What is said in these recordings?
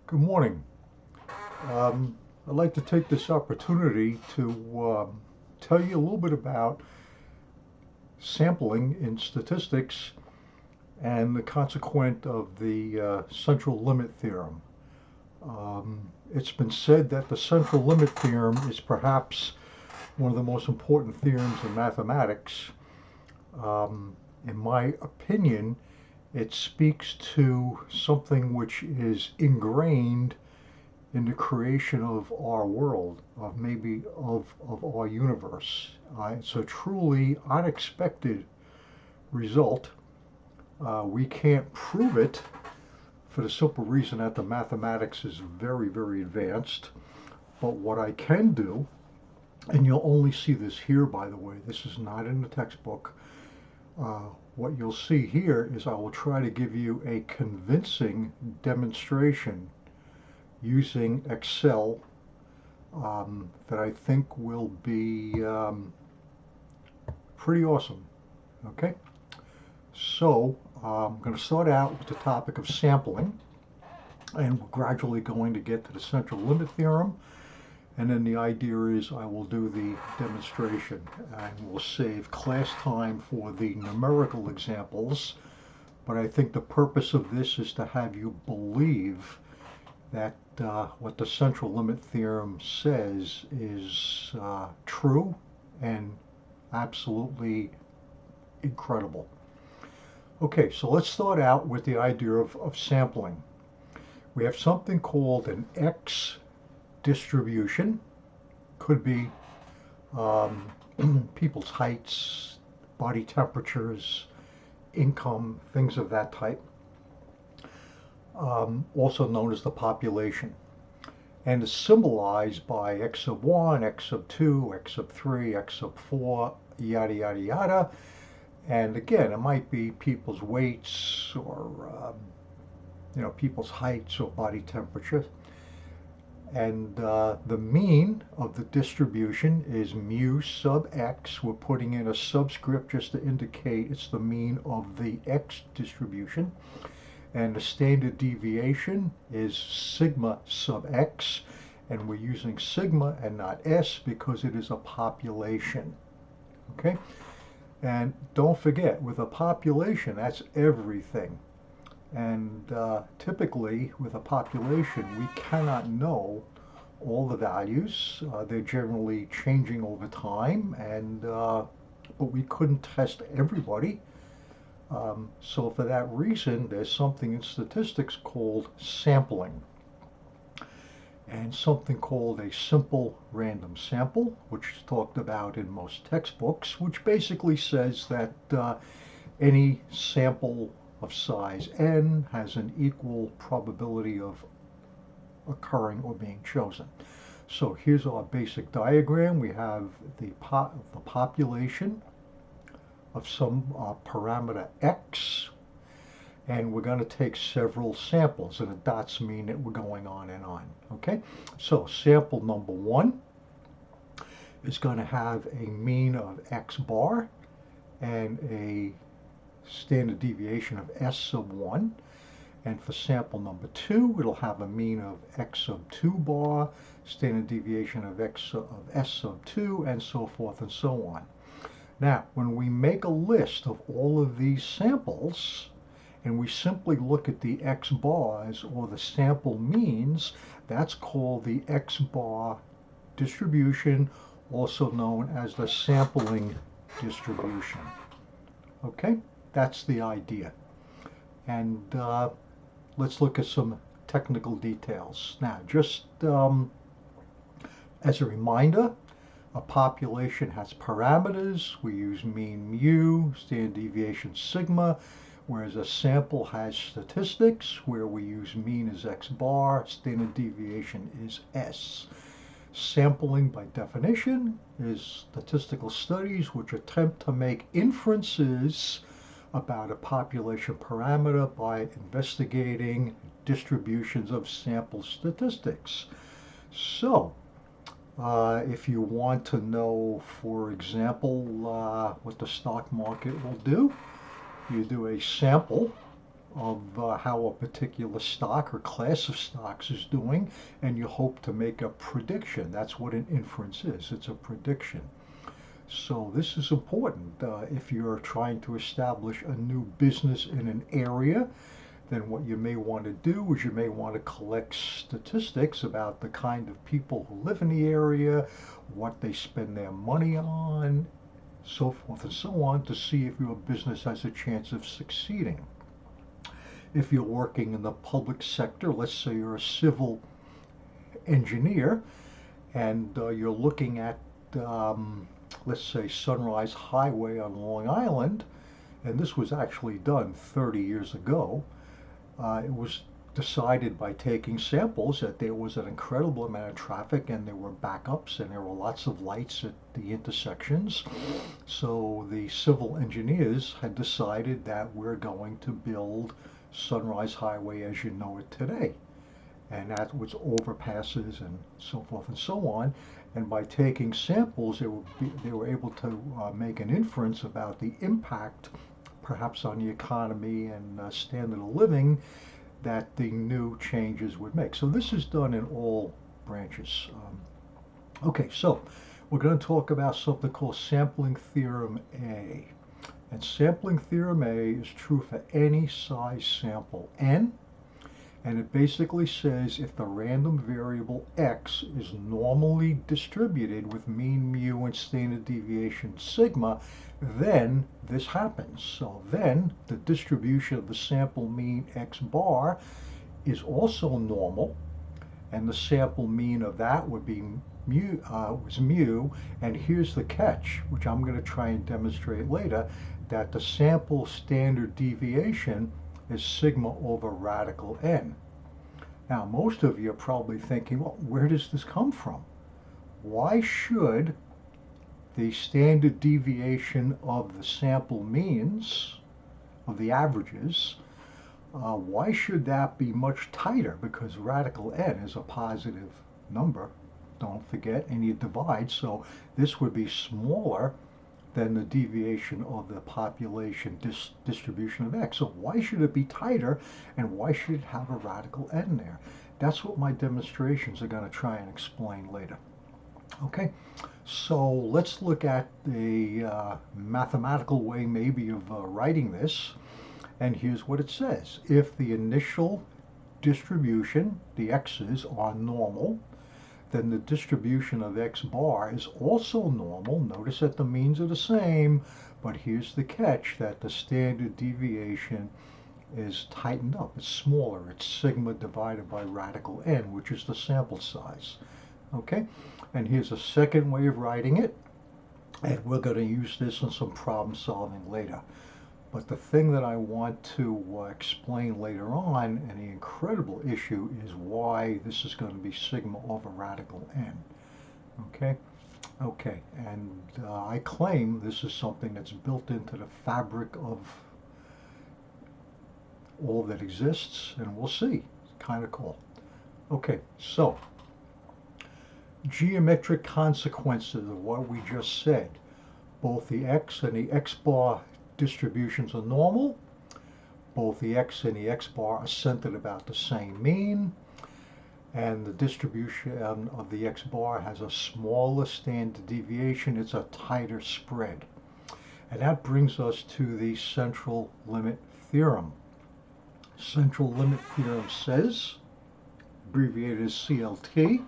Good morning. I'd like to take this opportunity to tell you a little bit about sampling in statistics and the consequent of the Central Limit Theorem. It's been said that the Central Limit Theorem is perhaps one of the most important theorems in mathematics. In my opinion, it speaks to something which is ingrained in the creation of our world, of maybe of our universe. It's a truly unexpected result. We can't prove it for the simple reason that the mathematics is very, very advanced. But what I can do, and you'll only see this here, by the way, this is not in the textbook. Uh, what you'll see here is I will try to give you a convincing demonstration using Excel that I think will be pretty awesome. Okay, so I'm going to start out with the topic of sampling, and we're gradually going to get to the central limit theorem, and then the idea is I will do the demonstration and we'll save class time for the numerical examples, but I think the purpose of this is to have you believe that what the central limit theorem says is true and absolutely incredible. Okay, so let's start out with the idea of sampling. We have something called an X distribution. Could be um, people's heights, body temperatures, income, things of that type. Also known as the population. And is symbolized by x sub 1, x sub 2, x sub 3, x sub 4, yada, yada, yada. And again, it might be people's weights or, people's heights or body temperature. And the mean of the distribution is mu sub x. We're putting in a subscript just to indicate it's the mean of the x distribution. And the standard deviation is sigma sub x, and we're using sigma and not s because it is a population. Okay, and don't forget, with a population, that's everything. And typically with a population, we cannot know all the values. They're generally changing over time, and but we couldn't test everybody. So for that reason, there's something in statistics called sampling and something called a simple random sample, which is talked about in most textbooks, which basically says that any sample of size n has an equal probability of occurring or being chosen. So here's our basic diagram. We have the population of some parameter x, and we're going to take several samples, and the dots mean that we're going on and on. Okay, so sample number 1 is going to have a mean of x bar and a standard deviation of s sub 1. And for sample number 2, it'll have a mean of x sub 2 bar, standard deviation of s sub 2, and so forth and so on. Now, when we make a list of all of these samples, and we simply look at the x bars or the sample means, that's called the x bar distribution, also known as the sampling distribution. Okay, that's the idea. And let's look at some technical details. Now, just as a reminder, a population has parameters. We use mean mu, standard deviation sigma, whereas a sample has statistics where we use mean as x bar, standard deviation is s. Sampling, by definition, is statistical studies which attempt to make inferences about a population parameter by investigating distributions of sample statistics. So, if you want to know, for example, what the stock market will do, you do a sample of how a particular stock or class of stocks is doing, and you hope to make a prediction. That's what an inference is. It's a prediction. So this is important. If you're trying to establish a new business in an area, then what you may want to do is you may want to collect statistics about the kind of people who live in the area, what they spend their money on, so forth and so on, to see if your business has a chance of succeeding. If you're working in the public sector, let's say you're a civil engineer, and you're looking at, let's say, Sunrise Highway on Long Island, and this was actually done 30 years ago. It was decided by taking samples that there was an incredible amount of traffic and there were backups and there were lots of lights at the intersections. So the civil engineers had decided that we're going to build Sunrise Highway as you know it today. And that was overpasses and so forth and so on. And by taking samples, they were able to make an inference about the impact, perhaps on the economy and standard of living, that the new changes would make. So this is done in all branches. Okay, so we're going to talk about something called sampling theorem A. And sampling theorem A is true for any size sample n. And it basically says if the random variable x is normally distributed with mean mu and standard deviation sigma, then this happens. So then the distribution of the sample mean x bar is also normal, and the sample mean of that would be was mu. And here's the catch, which I'm going to try and demonstrate later, that the sample standard deviation is sigma over radical n. Now, most of you are probably thinking, well, where does this come from? Why should the standard deviation of the sample means, of the averages, why should that be much tighter? Because radical n is a positive number, don't forget, and you divide, so this would be smaller than the deviation of the population distribution of x. So why should it be tighter, and why should it have a radical n there? That's what my demonstrations are going to try and explain later. Okay, so let's look at the mathematical way maybe of writing this. And here's what it says. If the initial distribution, the x's, are normal, then the distribution of x bar is also normal. Notice that the means are the same, but here's the catch, that the standard deviation is tightened up. It's smaller. It's sigma divided by radical n, which is the sample size. Okay, and here's a second way of writing it, and we're going to use this in some problem solving later. But the thing that I want to explain later on, and the incredible issue, is why this is going to be sigma over radical n. Okay? Okay, and I claim this is something that's built into the fabric of all that exists, and we'll see. It's kind of cool. Okay, so geometric consequences of what we just said. Both the x and the x bar distributions are normal. Both the x and the x bar are centered about the same mean, and the distribution of the x bar has a smaller standard deviation. It's a tighter spread. And that brings us to the central limit theorem. Central limit theorem says, abbreviated as CLT,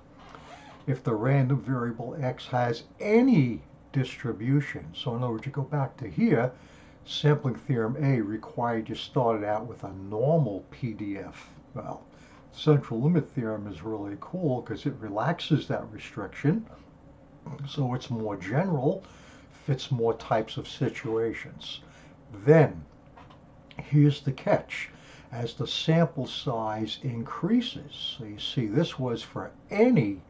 if the random variable x has any distribution, so in other words, you go back to here, sampling theorem A required you started out with a normal PDF. Well, central limit theorem is really cool because it relaxes that restriction, so it's more general, fits more types of situations. Then, here's the catch. As the sample size increases, so you see this was for any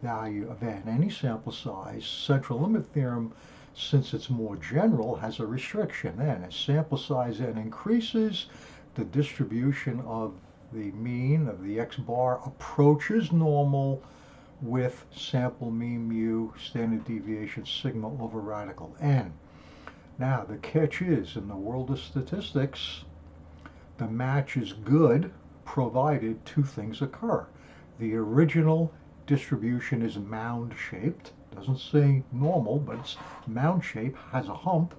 value of n, any sample size, central limit theorem, since it's more general, has a restriction. Then as sample size n increases, the distribution of the mean of the x bar approaches normal with sample mean mu, standard deviation sigma over radical n. Now the catch is, in the world of statistics, The match is good provided two things occur. The original distribution is mound shaped, doesn't say normal, but it's mound shape, has a hump,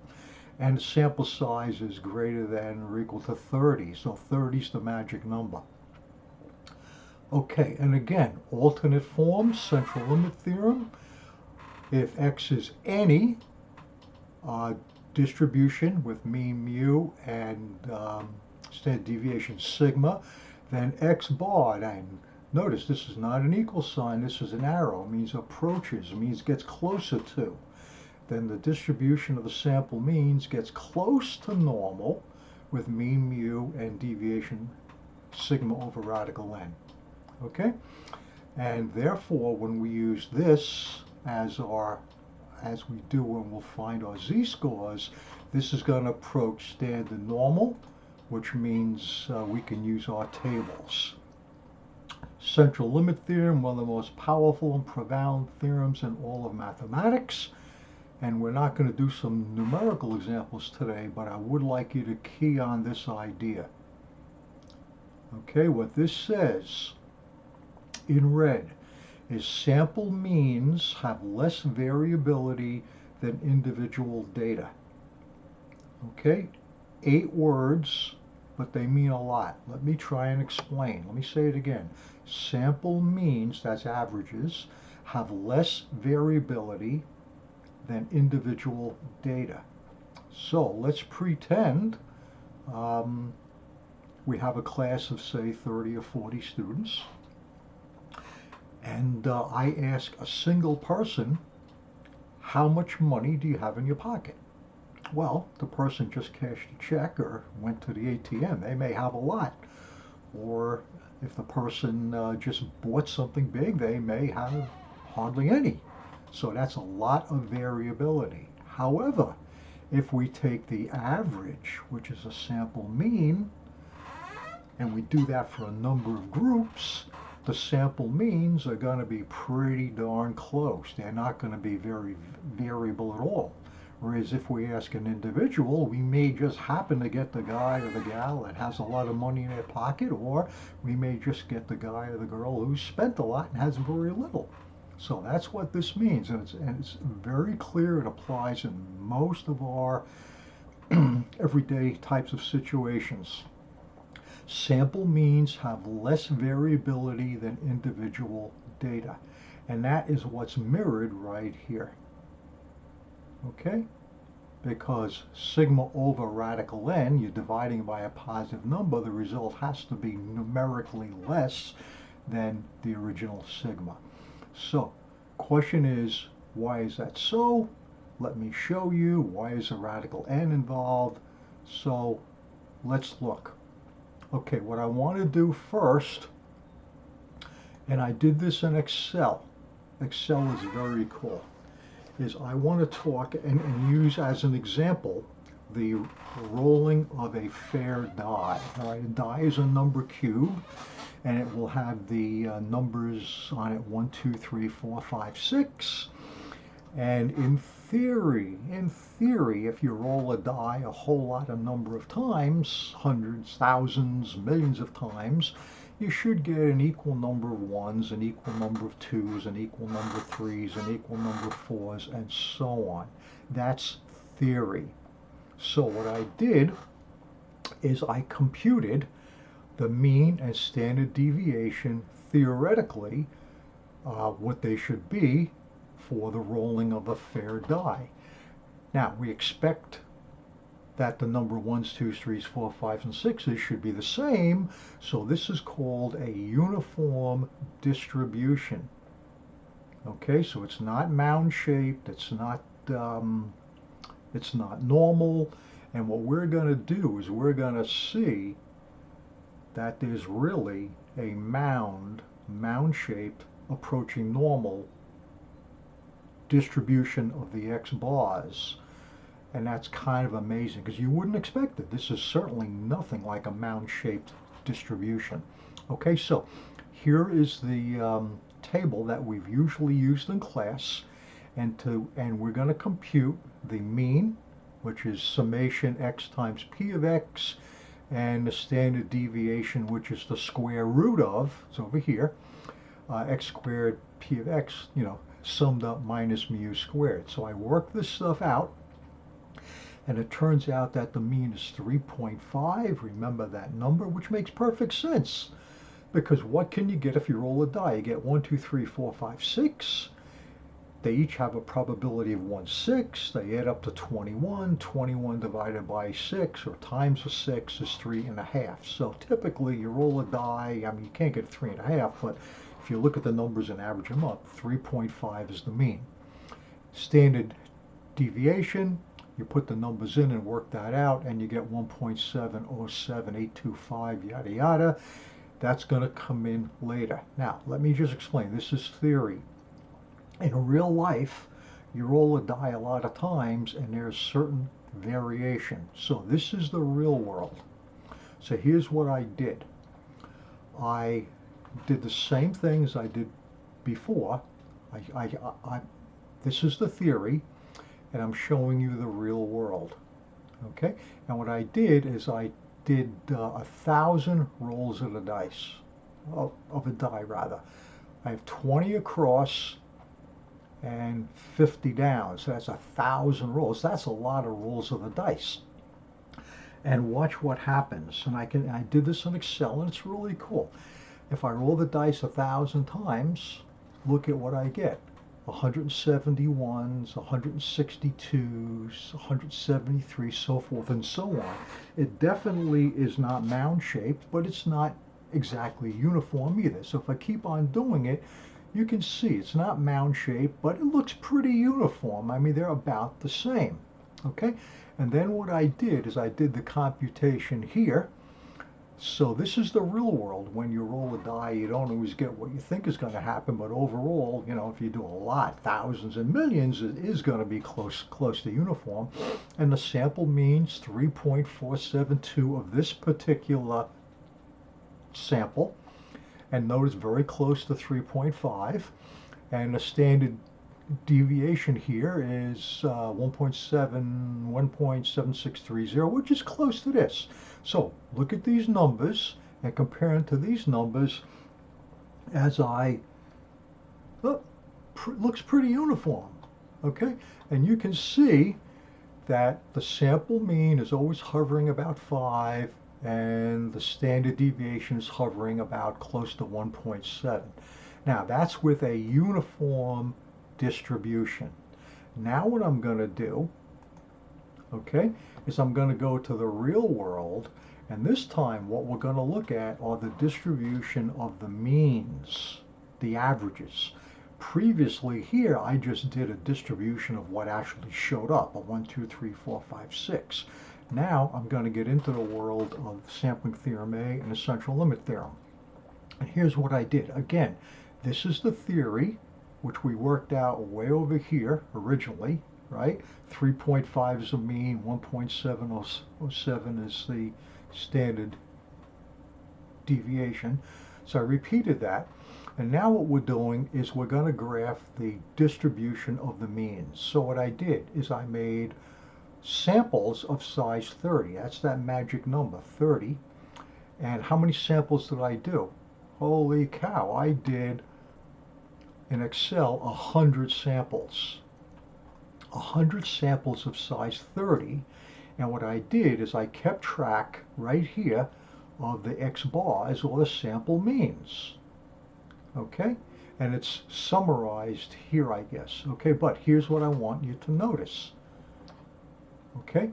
and the sample size is greater than or equal to 30. So 30 is the magic number. Okay, and again, alternate forms, central limit theorem. If x is any distribution with mean mu and standard deviation sigma, then x bar, and notice this is not an equal sign, this is an arrow, it means approaches, it means gets closer to. Then the distribution of the sample means gets close to normal with mean mu and deviation sigma over radical n. Okay? And therefore, when we use this as we do when we'll find our z-scores, this is going to approach standard normal, which means we can use our tables. Central limit theorem, one of the most powerful and prevalent theorems in all of mathematics. And we're not going to do some numerical examples today, but I would like you to key on this idea. Okay, what this says in red is sample means have less variability than individual data. Okay, 8 words, but they mean a lot. Let me try and explain. Let me say it again. Sample means, that's averages, have less variability than individual data. So let's pretend we have a class of, say, 30 or 40 students, and I ask a single person, how much money do you have in your pocket? Well, the person just cashed a check or went to the ATM. They may have a lot. Or if the person just bought something big, they may have hardly any. So that's a lot of variability. However, if we take the average, which is a sample mean, and we do that for a number of groups, the sample means are going to be pretty darn close. They're not going to be very variable at all. Whereas if we ask an individual, we may just happen to get the guy or the gal that has a lot of money in their pocket, or we may just get the guy or the girl who's spent a lot and has very little. So that's what this means, and it's very clear. It applies in most of our everyday types of situations. Sample means have less variability than individual data, and that is what's mirrored right here. Okay? Because sigma over radical n, you're dividing by a positive number, the result has to be numerically less than the original sigma. So, question is, why is that so? Let me show you. Why is a radical n involved? So, let's look. Okay, what I want to do first, and I did this in Excel. Excel is very cool. Is I want to talk and use as an example the rolling of a fair die. All right, a die is a number cube, and it will have the numbers on it 1, 2, 3, 4, 5, 6. And in theory, if you roll a die a whole lot of number of times, hundreds, thousands, millions of times, you should get an equal number of ones, an equal number of twos, an equal number of threes, an equal number of fours, and so on. That's theory. So what I did is I computed the mean and standard deviation theoretically, what they should be for the rolling of a fair die. Now, we expect that the number 1s, 2s, 3s, 4s, 5s, and 6s should be the same, so this is called a uniform distribution. Okay, so it's not mound shaped, it's not normal, and what we're going to do is we're going to see that there's really a mound shaped approaching normal distribution of the x bars. And that's kind of amazing because you wouldn't expect it. This is certainly nothing like a mound-shaped distribution. Okay, so here is the table that we've usually used in class, and we're going to compute the mean, which is summation x times p of x, and the standard deviation, which is the square root of, it's over here, x squared p of x, summed up minus mu squared. So I work this stuff out, and it turns out that the mean is 3.5. Remember that number, which makes perfect sense. Because what can you get if you roll a die? You get 1, 2, 3, 4, 5, 6. They each have a probability of 1/6. They add up to 21. 21 divided by 6 or times 6 is 3.5. So typically you roll a die, I mean you can't get 3.5, but if you look at the numbers and average them up, 3.5 is the mean. Standard deviation, you put the numbers in and work that out, and you get 1.707825, yada yada. That's going to come in later. Now, let me just explain. This is theory. In real life, you roll a die a lot of times, and there's certain variation. So this is the real world. So here's what I did. I did the same thing as I did before. This is the theory, and I'm showing you the real world. Okay? And what I did is I did 1,000 rolls of the dice, of a die rather. I have 20 across and 50 down, so that's 1,000 rolls. That's a lot of rolls of the dice. And watch what happens. And I did this in Excel, and it's really cool. If I roll the dice 1,000 times, look at what I get. 171s, 162s, 173, so forth and so on. It definitely is not mound shaped, but it's not exactly uniform either. So if I keep on doing it, you can see it's not mound shaped, but it looks pretty uniform. I mean, they're about the same. Okay, and then what I did is I did the computation here. So this is the real world. When you roll a die, you don't always get what you think is going to happen, but overall, if you do a lot, thousands and millions, it is going to be close to uniform. And the sample means 3.472 of this particular sample. And notice very close to 3.5. And the standard deviation here is 1.7630, which is close to this. So look at these numbers and compare them to these numbers as looks pretty uniform. Okay, and you can see that the sample mean is always hovering about 5, and the standard deviation is hovering about close to 1.7. Now that's with a uniform distribution. Now what I'm going to do, okay, is I'm going to go to the real world, and this time what we're going to look at are the distribution of the means, the averages. Previously here I just did a distribution of what actually showed up, a 1, 2, 3, 4, 5, 6. Now I'm going to get into the world of sampling theorem A and the central limit theorem. And here's what I did. Again, this is the theory, which we worked out way over here originally, right? 3.5 is the mean, 1.707 is the standard deviation. So I repeated that. And now what we're doing is we're going to graph the distribution of the means. So what I did is I made samples of size 30. That's that magic number, 30. And how many samples did I do? Holy cow, I did in Excel 100 samples. 100 samples of size 30. And what I did is I kept track right here of the X bars, or the sample means. Okay? And it's summarized here, I guess. Okay, but here's what I want you to notice. Okay?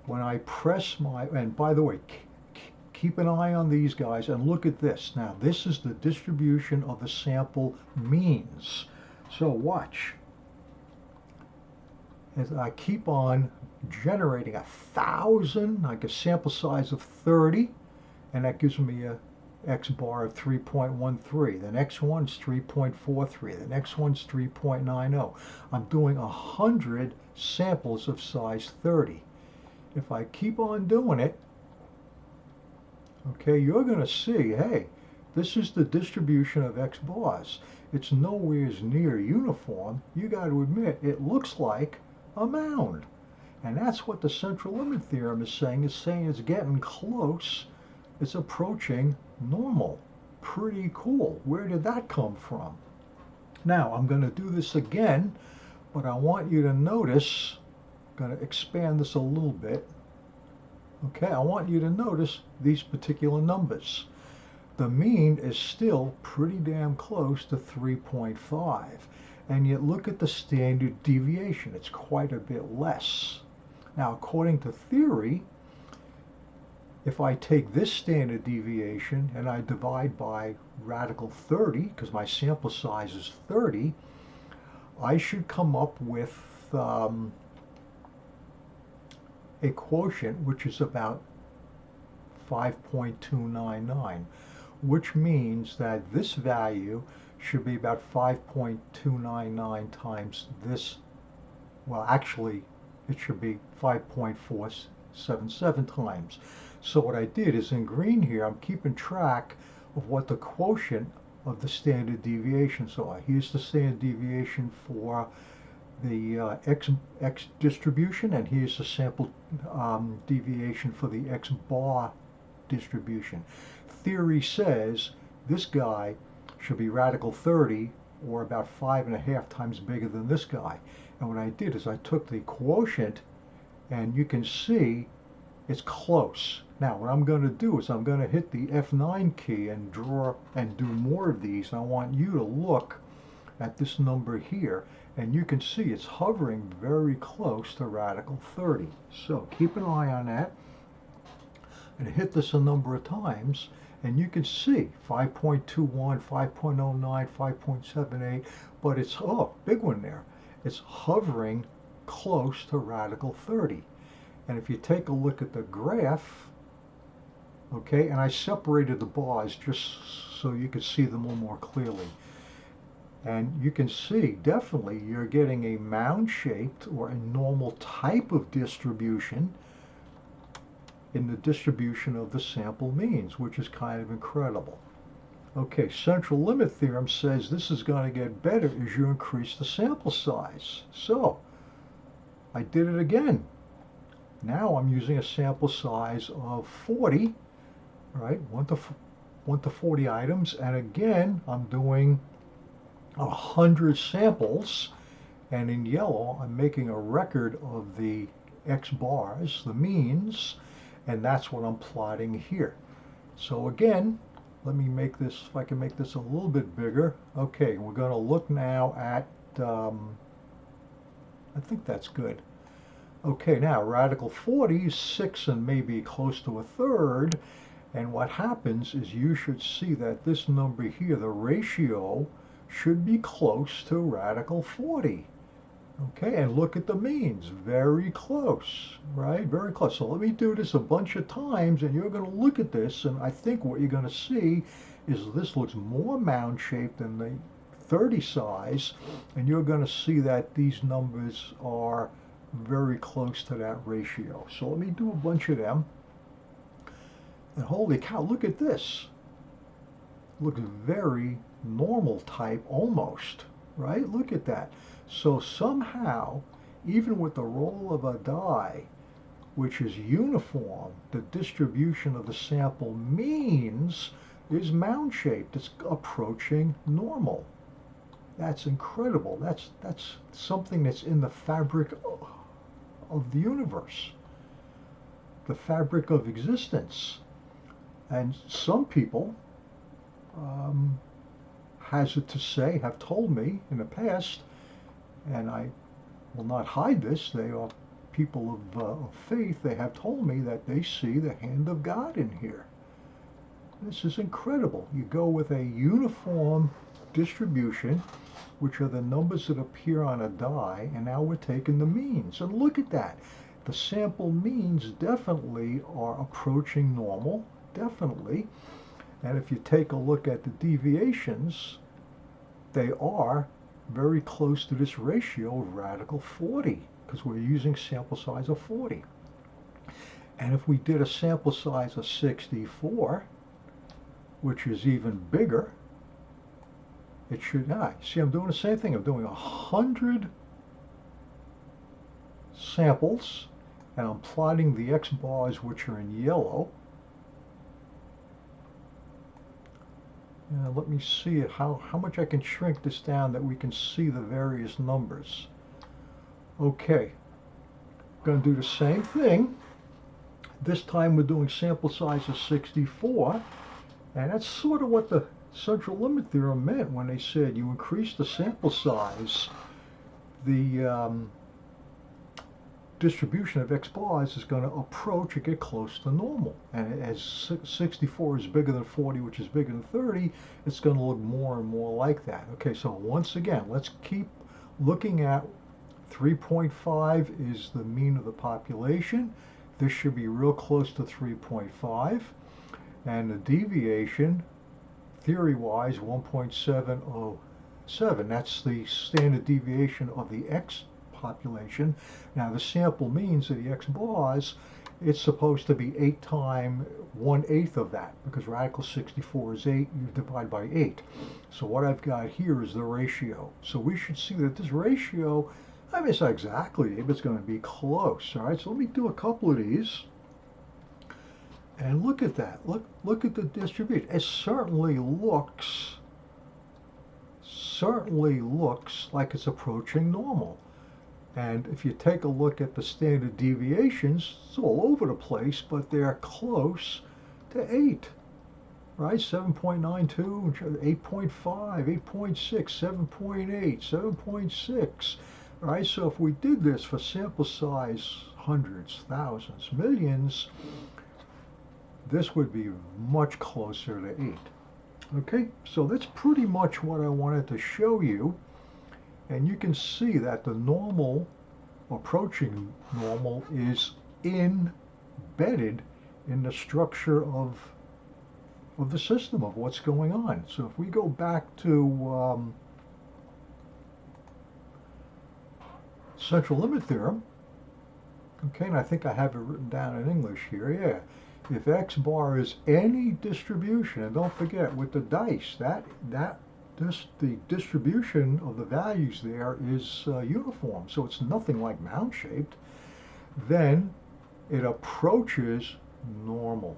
When I press and by the way, keep an eye on these guys and look at this. Now, this is the distribution of the sample means. So watch. As I keep on generating 1,000, like a sample size of 30, and that gives me a X bar of 3.13. The next one's 3.43. The next one's 3.90. I'm doing 100 samples of size 30. If I keep on doing it, okay, you're going to see, hey, this is the distribution of X bars. It's nowhere near uniform. You got to admit, it looks like a mound. And that's what the central limit theorem is saying. It's saying it's getting close. It's approaching normal. Pretty cool. Where did that come from? Now, I'm going to do this again, but I want you to notice, I'm going to expand this a little bit. Okay, I want you to notice these particular numbers. The mean is still pretty damn close to 3.5. And yet look at the standard deviation. It's quite a bit less. Now, according to theory, if I take this standard deviation and I divide by radical 30, because my sample size is 30, I should come up with a quotient which is about 5.299, which means that this value should be about 5.299 times this. Well, actually, it should be 5.477 times. So what I did is in green here, I'm keeping track of what the quotient of the standard deviations are. Here's the standard deviation for the x distribution, and here's the sample deviation for the x bar distribution. Theory says this guy should be radical 30, or about 5.5 times bigger than this guy. And what I did is I took the quotient, and you can see it's close. Now what I'm going to do is I'm going to hit the F9 key and draw and do more of these. And I want you to look at this number here, and you can see it's hovering very close to radical 30. So keep an eye on that. And hit this a number of times, and you can see 5.21, 5.09, 5.78, but it's, oh, big one there. It's hovering close to radical 30. And if you take a look at the graph, okay, and I separated the bars just so you could see them a little more clearly. And you can see definitely you're getting a mound-shaped or a normal type of distribution in the distribution of the sample means, which is kind of incredible. Okay, central limit theorem says this is going to get better as you increase the sample size. So I did it again. Now I'm using a sample size of 40, right? 1 to 40 items, and again I'm doing 100 samples, and in yellow I'm making a record of the x bars, the means, and that's what I'm plotting here. So again, let me make this, if I can make this a little bit bigger. Okay, we're going to look now at, I think that's good. Okay, now radical 40 is 6 and maybe close to a third, and what happens is you should see that this number here, the ratio, should be close to radical 40. Okay, and look at the means, very close, right? Very close. So let me do this a bunch of times, and you're going to look at this, and I think what you're going to see is this looks more mound-shaped than the 30 size, and you're going to see that these numbers are very close to that ratio. So let me do a bunch of them. And holy cow, look at this. Looks very normal type almost, right? Look at that. So somehow, even with the roll of a die, which is uniform, the distribution of the sample means is mound-shaped. It's approaching normal. That's incredible. That's something that's in the fabric of the universe, the fabric of existence. And some people, hazard to say, have told me in the past, and I will not hide this, they are people of faith, they have told me that they see the hand of God in here. This is incredible. You go with a uniform distribution, which are the numbers that appear on a die, and now we're taking the means. And look at that. The sample means definitely are approaching normal, definitely. And if you take a look at the deviations, they are very close to this ratio of radical 40, because we're using sample size of 40. And if we did a sample size of 64, which is even bigger, it should not. See, I'm doing the same thing. I'm doing 100 samples, and I'm plotting the X bars, which are in yellow. And let me see how much I can shrink this down that we can see the various numbers. Okay, I'm going to do the same thing. This time we're doing sample size of 64, and that's sort of what the central limit theorem meant when they said you increase the sample size, the distribution of X bars is going to approach or get close to normal. And as 64 is bigger than 40, which is bigger than 30, it's going to look more and more like that. Okay, so once again, let's keep looking at 3.5 is the mean of the population. This should be real close to 3.5. And the deviation, theory-wise, 1.707. That's the standard deviation of the X population. Now the sample means of the X bars, it's supposed to be 8 times 1/8 of that, because radical 64 is 8, you divide by 8. So what I've got here is the ratio. So we should see that this ratio, I mean, it's not exactly 8, but it's going to be close. All right, so let me do a couple of these. And look at that. Look at the distribution. It certainly looks like it's approaching normal. And if you take a look at the standard deviations, it's all over the place, but they're close to 8, right? 7.92, 8.5, 8.6, 7.8, 7.6, right? So if we did this for sample size hundreds, thousands, millions, this would be much closer to 8. Okay, so that's pretty much what I wanted to show you. And you can see that the normal, approaching normal, is embedded in the structure of the system, of what's going on. So if we go back to central limit theorem, okay, and I think I have it written down in English here, yeah. If X bar is any distribution, and don't forget with the dice, the distribution of the values there is uniform, so it's nothing like mound shaped, then it approaches normal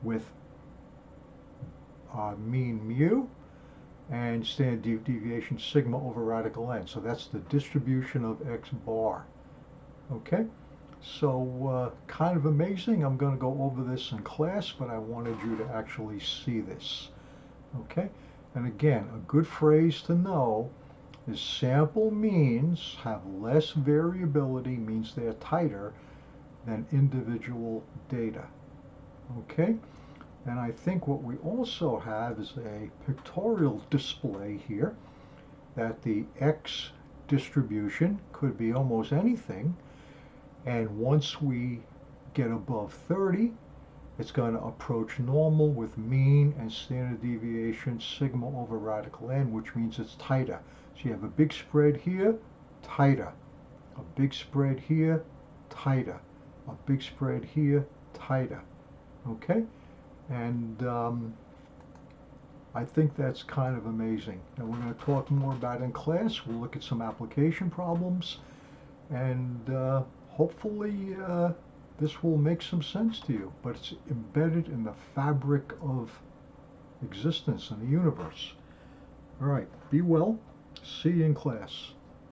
with mean mu and standard deviation sigma over radical n. So that's the distribution of X bar. Okay, so kind of amazing. I'm going to go over this in class, but I wanted you to actually see this. Okay, and again, a good phrase to know is sample means have less variability, means they're tighter than individual data. Okay, and I think what we also have is a pictorial display here that the X distribution could be almost anything, and once we get above 30, it's going to approach normal with mean and standard deviation sigma over radical n, which means it's tighter. So you have a big spread here, tighter. A big spread here, tighter. A big spread here, tighter. Okay? And I think that's kind of amazing. And we're going to talk more about it in class. We'll look at some application problems, and hopefully this will make some sense to you, but it's embedded in the fabric of existence in the universe. All right, be well. See you in class.